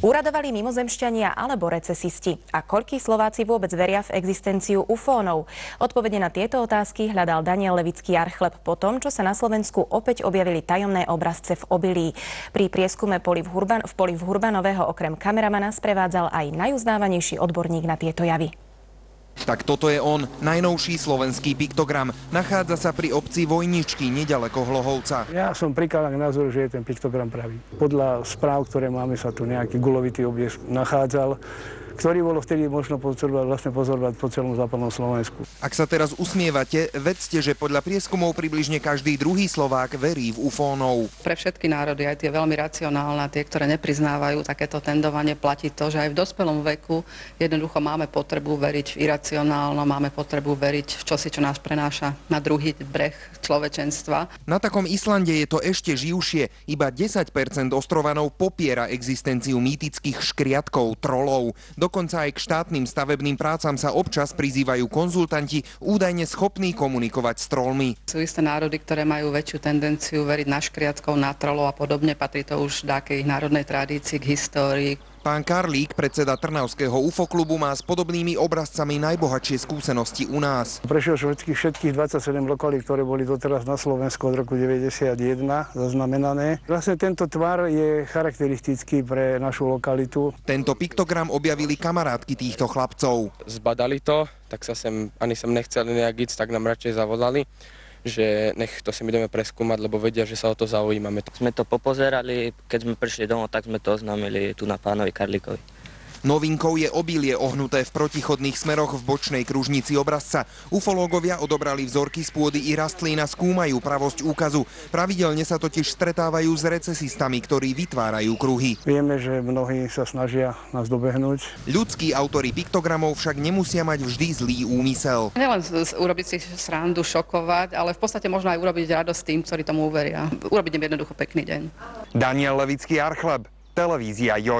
Uradovali mimozemšťania alebo recesisti? A koľkí Slováci vôbec veria v existenciu ufónov? Odpovede na tieto otázky hľadal Daniel Levický Archleb po tom, čo sa na Slovensku opäť objavili tajomné obrazce v obilí. Pri prieskume v poli v Hurbanového okrem kameramana sprevádzal aj najuznávanejší odborník na tieto javy. Tak toto je on, najnovší slovenský piktogram. Nachádza sa pri obci Vojničky, neďaleko Hlohovca. Ja som prikladal k názoru, že je ten piktogram pravý. Podľa správ, ktoré máme, sa tu nejaký guľovitý objekt nachádzal, ktorý bolo vtedy možno pozorovať po celom západnom Slovensku. Ak sa teraz usmievate, vedzte, že podľa prieskumov približne každý druhý Slovák verí v ufónov. Pre všetky národy, aj tie veľmi racionálne, tie, ktoré nepriznávajú takéto tendovanie, platí to, že aj v dospelom veku jednoducho máme potrebu veriť v iracionálno, máme potrebu veriť v čosi, čo nás prenáša na druhý breh človečenstva. Na takom Islande je to ešte živšie. Iba 10% ostrovanov popiera existenciu mýtických škriatkov, trolov. Dokonca aj k štátnym stavebným prácam sa občas prizývajú konzultanti, údajne schopní komunikovať s trollmi. Sú isté národy, ktoré majú väčšiu tendenciu veriť na škriatkov, na trollov a podobne. Patrí to už k národnej tradícii, k histórii. Pán Karlík, predseda Trnavského UFO klubu, má s podobnými obrazcami najbohatšie skúsenosti u nás. Prešiel všetkých 27 lokalít, ktoré boli doteraz na Slovensku od roku 91 zaznamenané. Vlastne tento tvar je charakteristický pre našu lokalitu. Tento piktogram objavili kamarátky týchto chlapcov. Zbadali to, tak sa ani sem nechceli nejak ísť, tak nám radšej zavolali, že nech to si ideme preskúmať, lebo vedia, že sa o to zaujímame. Sme to popozerali, keď sme prišli domov, tak sme to oznámili tu na pánovi Karlíkovi. Novinkou je obilie ohnuté v protichodných smeroch v bočnej kružnici obrazca. Ufológovia odobrali vzorky z pôdy i rastlín a skúmajú pravosť úkazu. Pravidelne sa totiž stretávajú s recesistami, ktorí vytvárajú kruhy. Vieme, že mnohí sa snažia nás dobehnúť. Ľudskí autori piktogramov však nemusia mať vždy zlý úmysel. Nielen urobiť si srandu, šokovať, ale v podstate možno aj urobiť radosť tým, ktorí tomu uveria. Urobiť im jednoducho pekný deň. Daniel Levický Archleb, televízia JOJ.